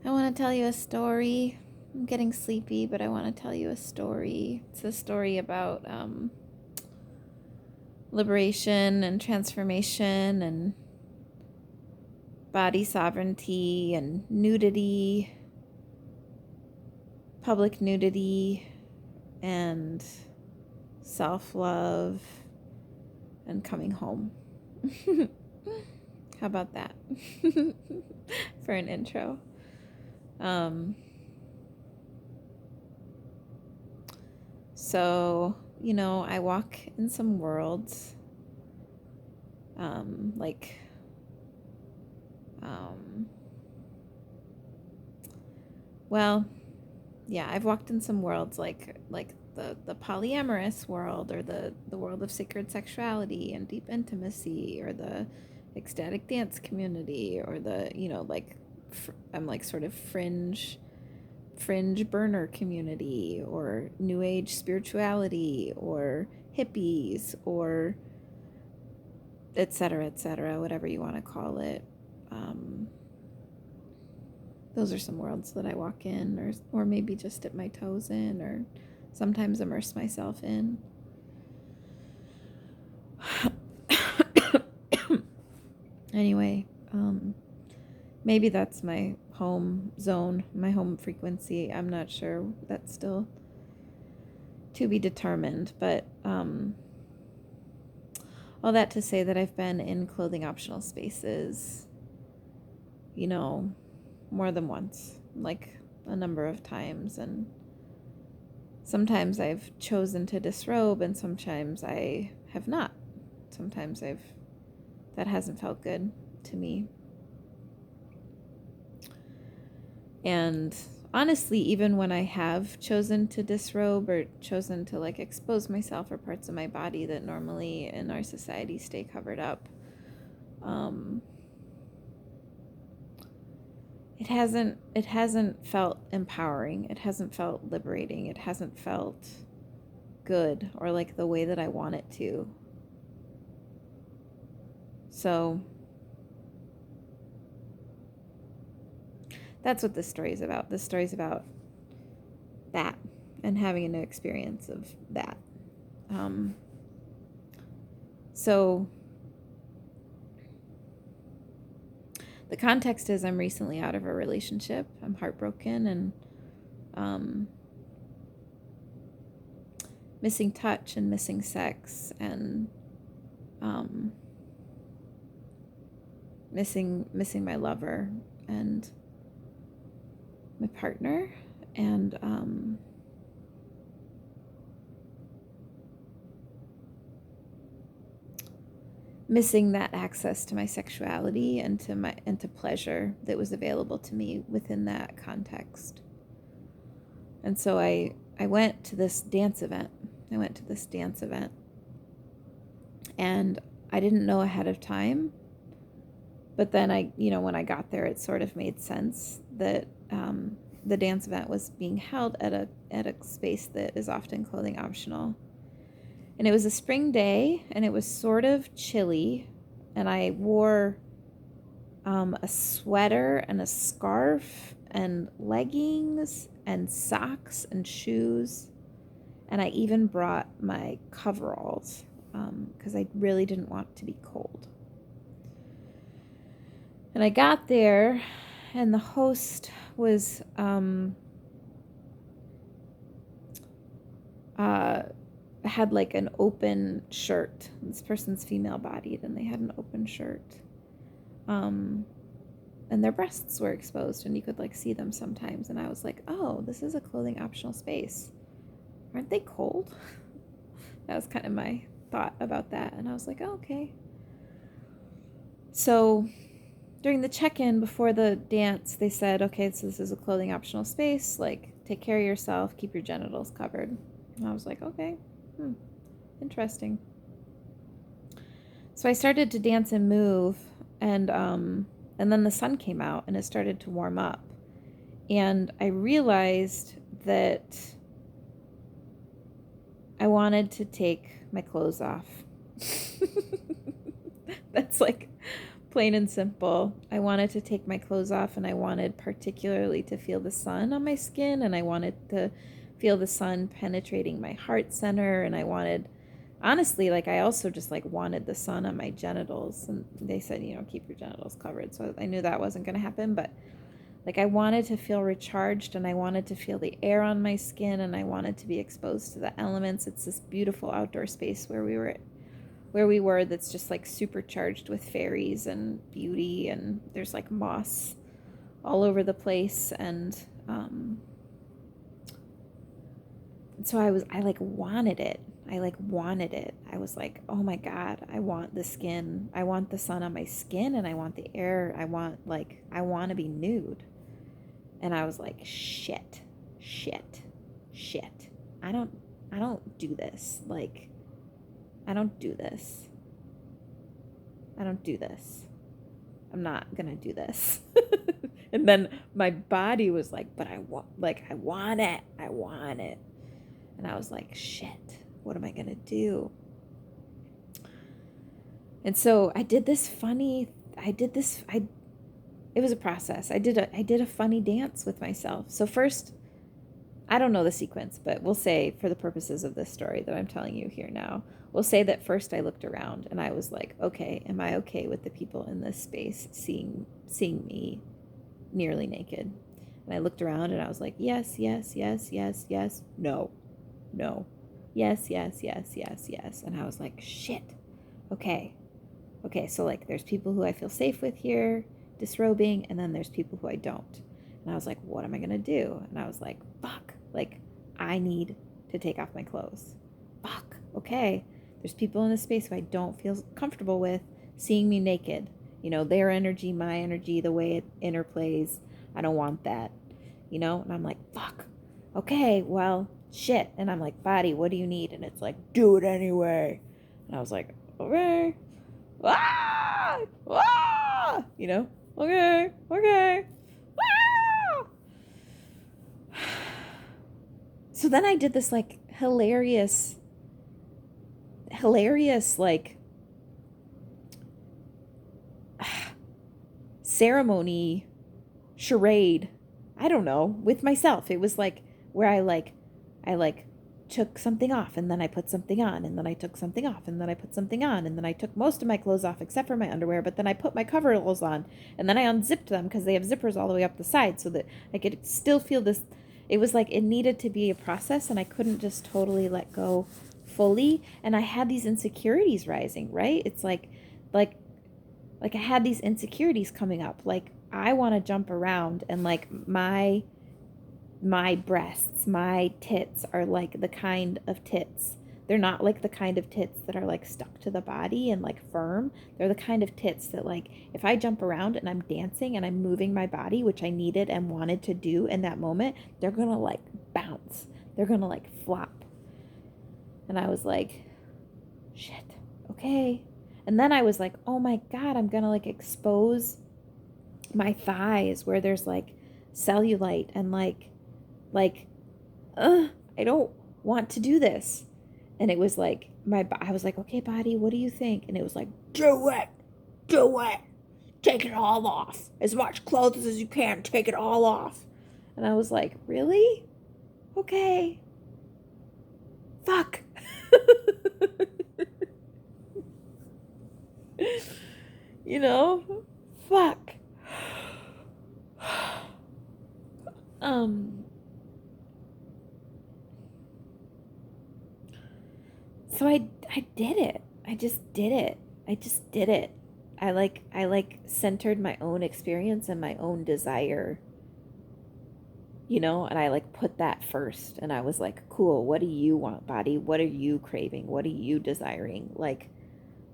I want to tell you a story. I'm getting sleepy, but I want to tell you a story. It's a story about liberation and transformation and body sovereignty and nudity, public nudity, and self-love and coming home. How about that for an intro? So, I walk in some worlds, like, well, yeah, I've walked in some worlds like the polyamorous world, or the world of sacred sexuality and deep intimacy, or the ecstatic dance community, or the, I'm like sort of fringe burner community, or new age spirituality, or hippies, or etc., whatever you want to call it. Those are some worlds that I walk in, or maybe just dip my toes in, or sometimes immerse myself in. Anyway, maybe that's my home zone, my home frequency. I'm not sure. That's still to be determined. But all that to say that I've been in clothing optional spaces, more than once, like a number of times. And sometimes I've chosen to disrobe, and sometimes I have not. Sometimes that hasn't felt good to me. And honestly, even when I have chosen to disrobe, or chosen to like expose myself or parts of my body that normally in our society stay covered up, it hasn't felt empowering. It hasn't felt liberating. It hasn't felt good, or like the way that I want it to. So that's what this story is about. This story is about that, and having a new experience of that. So the context is, I'm recently out of a relationship. I'm heartbroken and missing touch and missing sex, and missing my lover and my partner, and missing that access to my sexuality and to pleasure that was available to me within that context. And so I went to this dance event. And I didn't know ahead of time, but then when I got there, it sort of made sense that the dance event was being held at a space that is often clothing optional. And it was a spring day, and it was sort of chilly, and I wore a sweater and a scarf and leggings and socks and shoes, and I even brought my coveralls because I really didn't want to be cold. And I got there, and the host was had like an open shirt. This person's female bodied, and they had an open shirt. And their breasts were exposed, and you could like see them sometimes. And I was like, oh, this is a clothing optional space. Aren't they cold? That was kind of my thought about that. And I was like, oh, okay. So during the check-in before the dance, they said, okay, so this is a clothing optional space. Like, take care of yourself. Keep your genitals covered. And I was like, okay. Interesting. So I started to dance and move, and then the sun came out, and it started to warm up, and I realized that I wanted to take my clothes off. That's like Plain and simple. I wanted to take my clothes off, and I wanted particularly to feel the sun on my skin, and I wanted to feel the sun penetrating my heart center, and I wanted, honestly, like I also just like wanted the sun on my genitals, and they said, keep your genitals covered. So I knew that wasn't going to happen, but like I wanted to feel recharged, and I wanted to feel the air on my skin, and I wanted to be exposed to the elements. It's this beautiful outdoor space where we were that's just like supercharged with fairies and beauty, and there's like moss all over the place, and so I like wanted it. I like wanted it. I was like, oh my God, I want the skin. I want the sun on my skin, and I want the air. I want to be nude. And I was like, shit. I don't do this. Like, I don't do this. I'm not gonna do this. And then my body was like, but I want it. And I was like, shit, what am I gonna do? And so it was a process. I did a funny dance with myself. So first, I don't know the sequence, but we'll say, for the purposes of this story that I'm telling you here now, we'll say that first I looked around and I was like, okay, am I okay with the people in this space seeing me nearly naked? And I looked around and I was like, yes, no, yes. And I was like, shit, okay, so like there's people who I feel safe with here, disrobing, and then there's people who I don't. And I was like, what am I going to do? And I was like, fuck, like I need to take off my clothes. Fuck, okay. There's people in this space who I don't feel comfortable with seeing me naked. Their energy, my energy, the way it interplays. I don't want that, And I'm like, fuck, okay, well, shit. And I'm like, body, what do you need? And it's like, do it anyway. And I was like, okay. Ah! Ah! Okay. Ah! So then I did this like hilarious like ceremony charade, I don't know, with myself. It was like where I took something off, and then I put something on, and then I took something off, and then I put something on, and then I took most of my clothes off except for my underwear, but then I put my coveralls on, and then I unzipped them because they have zippers all the way up the side so that I could still feel this. It was like it needed to be a process, and I couldn't just totally let go fully, and I had these insecurities rising, right? It's like I had these insecurities coming up. Like I want to jump around, and like my breasts, my tits are like the kind of tits. They're not like the kind of tits that are like stuck to the body and like firm. They're the kind of tits that like if I jump around and I'm dancing and I'm moving my body, which I needed and wanted to do in that moment, they're going to like bounce. They're going to like flop. And I was like, shit, okay. And then I was like, oh my God, I'm going to like expose my thighs where there's like cellulite and like, I don't want to do this. And it was like, I was like, okay, body, what do you think? And it was like, do it, take it all off. As much clothes as you can, take it all off. And I was like, really? Okay. Fuck. Fuck. So I did it. I just did it. I centered my own experience and my own desire, and I like put that first, and I was like, cool, what do you want, body? What are you craving? What are you desiring? Like,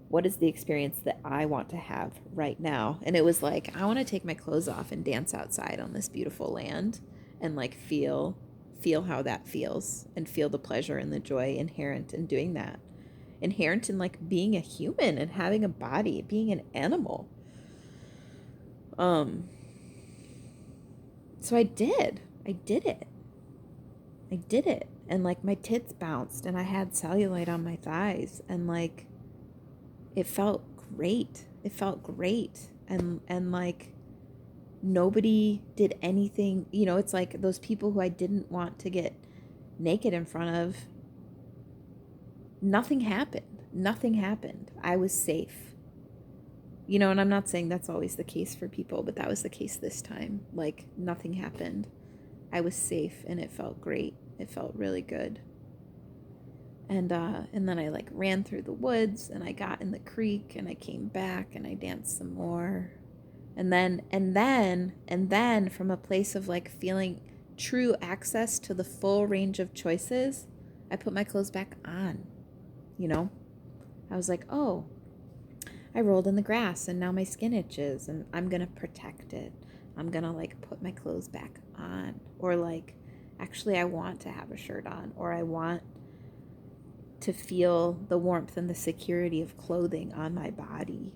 what is the experience that I want to have right now? And it was like, I want to take my clothes off and dance outside on this beautiful land and like feel how that feels, and feel the pleasure and the joy inherent in doing that. Inherent in like being a human and having a body, being an animal. So I did it. And like my tits bounced, and I had cellulite on my thighs, and like it felt great. It felt great. And like nobody did anything, it's like those people who I didn't want to get naked in front of, nothing happened. Nothing happened. I was safe. And I'm not saying that's always the case for people, but that was the case this time. Like nothing happened. I was safe and it felt great. It felt really good. And then I like ran through the woods and I got in the creek and I came back and I danced some more. And then from a place of like feeling true access to the full range of choices, I put my clothes back on. I was like, oh, I rolled in the grass and now my skin itches and I'm going to protect it. I'm going to like put my clothes back on. Or like, actually, I want to have a shirt on, or I want to feel the warmth and the security of clothing on my body.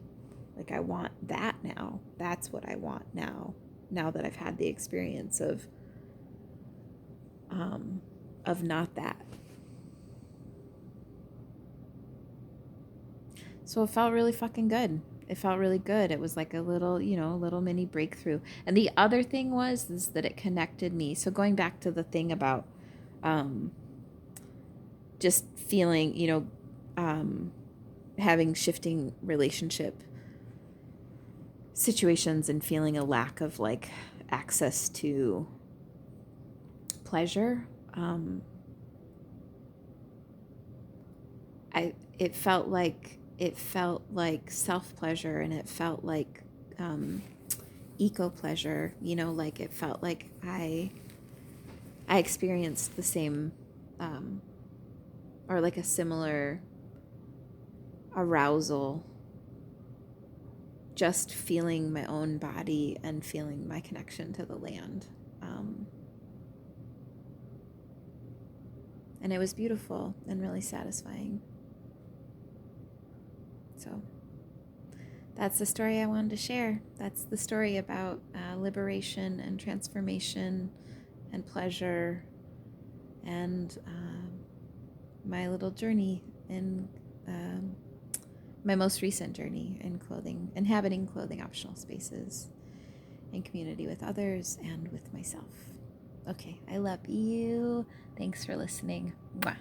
Like I want that now. That's what I want now. Now that I've had the experience of not that. So it felt really fucking good. It felt really good. It was like a little, a little mini breakthrough. And the other thing is that it connected me. So going back to the thing about just feeling, having shifting relationship situations and feeling a lack of like access to pleasure. It felt like self-pleasure, and it felt like eco-pleasure, like it felt like I experienced the same or like a similar arousal, just feeling my own body and feeling my connection to the land. And it was beautiful and really satisfying. So that's the story I wanted to share. That's the story about liberation and transformation and pleasure and my little journey in my most recent journey in inhabiting clothing optional spaces in community with others and with myself. Okay, I love you. Thanks for listening. Mwah.